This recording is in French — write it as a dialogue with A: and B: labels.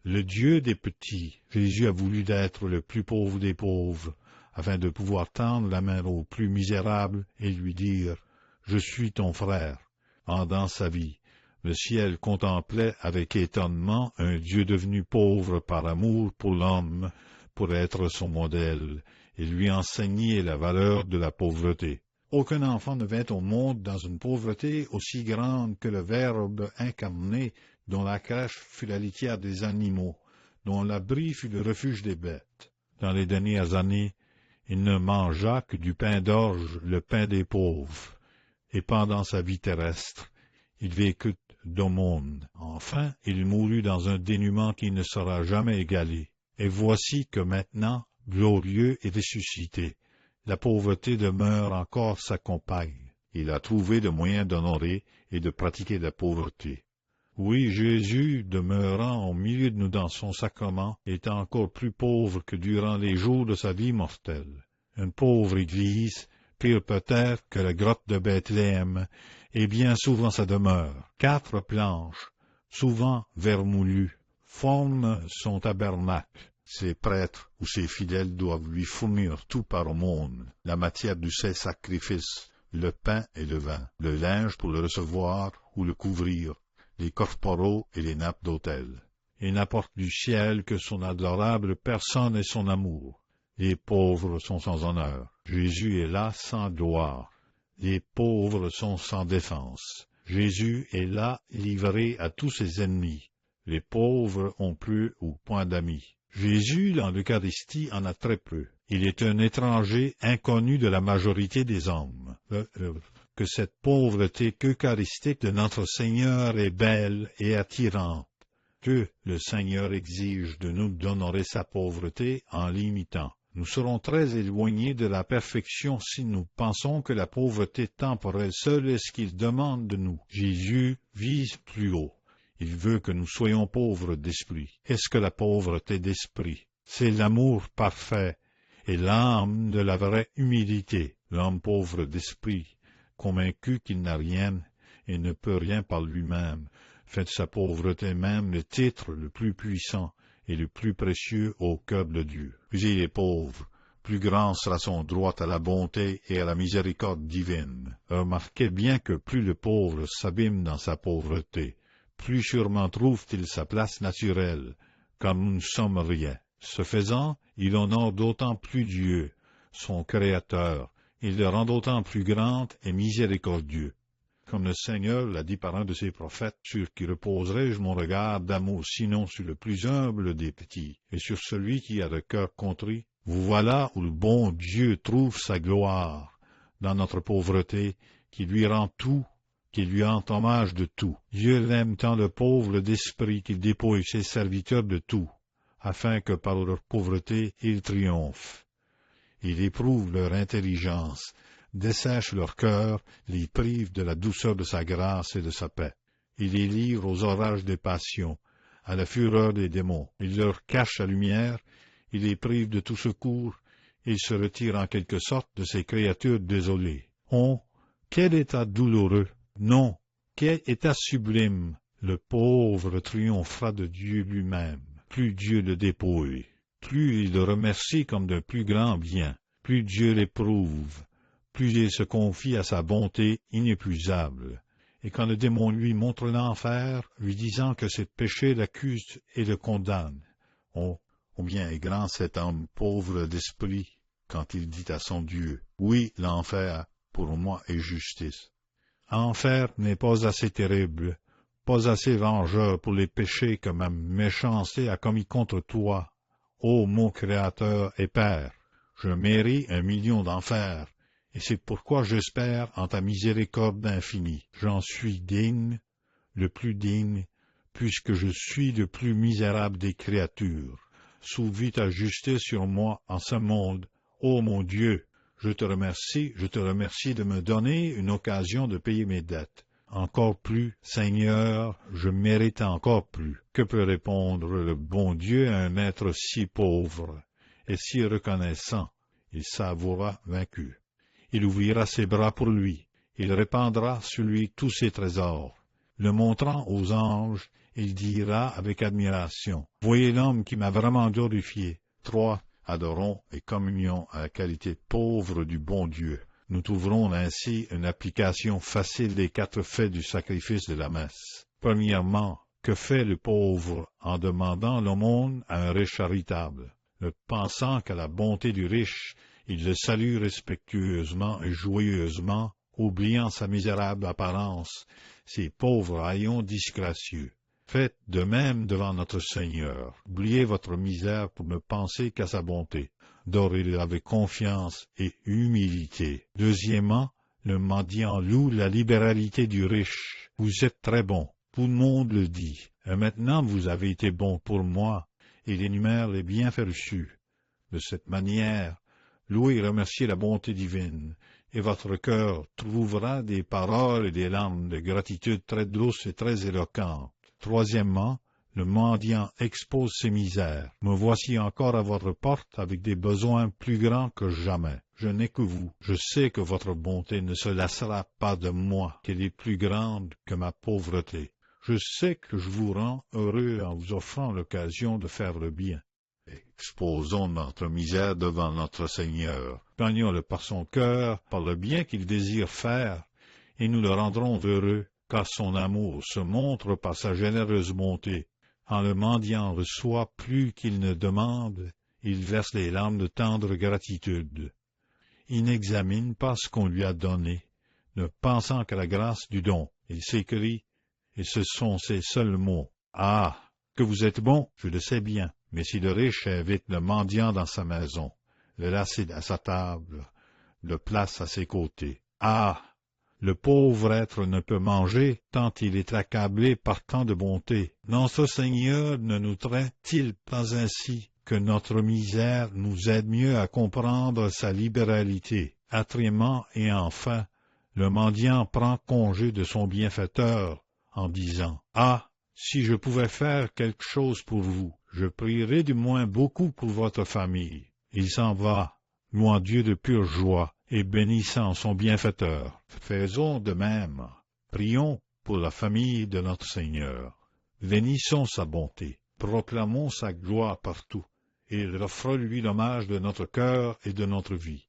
A: le Dieu des petits. Jésus a voulu être le plus pauvre des pauvres, afin de pouvoir tendre la main au plus misérable et lui dire « Je suis ton frère ». Pendant sa vie, le ciel contemplait avec étonnement un Dieu devenu pauvre par amour pour l'homme, pour être son modèle, et lui enseigner la valeur de la pauvreté. Aucun enfant ne vint au monde dans une pauvreté aussi grande que le Verbe incarné, dont la crèche fut la litière des animaux, dont l'abri fut le refuge des bêtes. Dans les dernières années, il ne mangea que du pain d'orge, le pain des pauvres, et pendant sa vie terrestre, il vécut d'aumône. Enfin, il mourut dans un dénûment qui ne sera jamais égalé. Et voici que maintenant, glorieux et ressuscité, la pauvreté demeure encore sa compagne. Il a trouvé le moyen d'honorer et de pratiquer la pauvreté. Oui, Jésus, demeurant au milieu de nous dans son sacrement, est encore plus pauvre que durant les jours de sa vie mortelle. Une pauvre église, pire peut-être que la grotte de Bethléem, est bien souvent sa demeure. 4 planches, souvent vermoulues, forment son tabernacle. Ses prêtres ou ses fidèles doivent lui fournir tout par aumône, la matière du saint sacrifice, le pain et le vin, le linge pour le recevoir ou le couvrir, les corporaux et les nappes d'autel. Il n'apporte du ciel que son adorable personne et son amour. Les pauvres sont sans honneur. Jésus est là sans gloire. Les pauvres sont sans défense. Jésus est là livré à tous ses ennemis. Les pauvres ont peu ou point d'amis. Jésus, dans l'Eucharistie, en a très peu. Il est un étranger inconnu de la majorité des hommes. Que cette pauvreté qu'eucharistique de notre Seigneur est belle et attirante, que le Seigneur exige de nous d'honorer sa pauvreté en l'imitant. Nous serons très éloignés de la perfection si nous pensons que la pauvreté temporelle seule est ce qu'il demande de nous. Jésus vise plus haut. Il veut que nous soyons pauvres d'esprit. Est-ce que la pauvreté d'esprit? C'est l'amour parfait et l'âme de la vraie humilité. L'homme pauvre d'esprit, convaincu qu'il n'a rien et ne peut rien par lui-même, fait de sa pauvreté même le titre le plus puissant et le plus précieux au cœur de Dieu. Plus il est pauvre, plus grand sera son droit à la bonté et à la miséricorde divine. Remarquez bien que plus le pauvre s'abîme dans sa pauvreté, plus sûrement trouve-t-il sa place naturelle, car nous ne sommes rien. Ce faisant, il honore d'autant plus Dieu, son Créateur, il le rend d'autant plus grand et miséricordieux. Comme le Seigneur l'a dit par un de ses prophètes, sur qui reposerai-je mon regard d'amour, sinon sur le plus humble des petits, et sur celui qui a le cœur contrit. Vous voilà où le bon Dieu trouve sa gloire, dans notre pauvreté, qui lui rend tout, qui lui rend hommage de tout. Dieu l'aime tant le pauvre d'esprit qu'il dépouille ses serviteurs de tout, afin que par leur pauvreté il triomphe. Il éprouve leur intelligence, dessèche leur cœur, les prive de la douceur de sa grâce et de sa paix. Il les livre aux orages des passions, à la fureur des démons. Il leur cache la lumière, il les prive de tout secours, il se retire en quelque sorte de ces créatures désolées. Oh, quel état douloureux! Non, quel état sublime! Le pauvre triomphera de Dieu lui-même. Plus Dieu le dépouille, plus il le remercie comme d'un plus grand bien, plus Dieu l'éprouve, plus il se confie à sa bonté inépuisable. Et quand le démon lui montre l'enfer, lui disant que ses péchés l'accusent et le condamnent, oh, combien est grand cet homme pauvre d'esprit quand il dit à son Dieu, « Oui, l'enfer, pour moi, est justice. » Enfer n'est pas assez terrible, pas assez vengeur pour les péchés que ma méchanceté a commis contre toi, ô mon Créateur et Père. Je mérite 1 million d'enfers, et c'est pourquoi j'espère en ta miséricorde infinie. J'en suis digne, le plus digne, puisque je suis le plus misérable des créatures. Souvis ta justice sur moi en ce monde, ô mon Dieu. Je te remercie de me donner une occasion de payer mes dettes. Encore plus, Seigneur, je mérite encore plus. Que peut répondre le bon Dieu à un être si pauvre et si reconnaissant? Il s'avouera vaincu. Il ouvrira ses bras pour lui. Il répandra sur lui tous ses trésors. Le montrant aux anges, il dira avec admiration: voyez l'homme qui m'a vraiment glorifié. 3. Adorons et communions à la qualité pauvre du bon Dieu. Nous trouverons ainsi une application facile des 4 faits du sacrifice de la messe. Premièrement, que fait le pauvre en demandant l'aumône à un riche charitable? Ne pensant qu'à la bonté du riche, il le salue respectueusement et joyeusement, oubliant sa misérable apparence, ces pauvres haillons disgracieux. Faites de même devant notre Seigneur. Oubliez votre misère pour ne penser qu'à sa bonté. Adorez-le avec confiance et humilité. Deuxièmement, le mendiant loue la libéralité du riche. Vous êtes très bon, tout le monde le dit. Et maintenant vous avez été bon pour moi. Il énumère les bienfaits reçus. De cette manière, louez et remerciez la bonté divine, et votre cœur trouvera des paroles et des larmes de gratitude très douces et très éloquentes. Troisièmement, le mendiant expose ses misères. Me voici encore à votre porte avec des besoins plus grands que jamais. Je n'ai que vous. Je sais que votre bonté ne se lassera pas de moi, qu'elle est plus grande que ma pauvreté. Je sais que je vous rends heureux en vous offrant l'occasion de faire le bien. Exposons notre misère devant notre Seigneur. Gagnons-le par son cœur, par le bien qu'il désire faire, et nous le rendrons heureux, car son amour se montre par sa généreuse bonté. En le mendiant reçoit plus qu'il ne demande, il verse les larmes de tendre gratitude. Il n'examine pas ce qu'on lui a donné, ne pensant qu'à la grâce du don. Il s'écrie, et ce sont ses seuls mots: ah, que vous êtes bon, je le sais bien. Mais si le riche invite le mendiant dans sa maison, le lasse à sa table, le place à ses côtés, ah, le pauvre être ne peut manger tant il est accablé par tant de bonté. Notre Seigneur ne nous traite-t-il pas ainsi, que notre misère nous aide mieux à comprendre sa libéralité? Quatrièmement et enfin, le mendiant prend congé de son bienfaiteur en disant: ah, si je pouvais faire quelque chose pour vous, je prierai du moins beaucoup pour votre famille. Il s'en va, louant Dieu de pure joie et bénissant son bienfaiteur. Faisons de même. Prions pour la famille de notre Seigneur. Bénissons sa bonté, proclamons sa gloire partout, et offrons-lui l'hommage de notre cœur et de notre vie.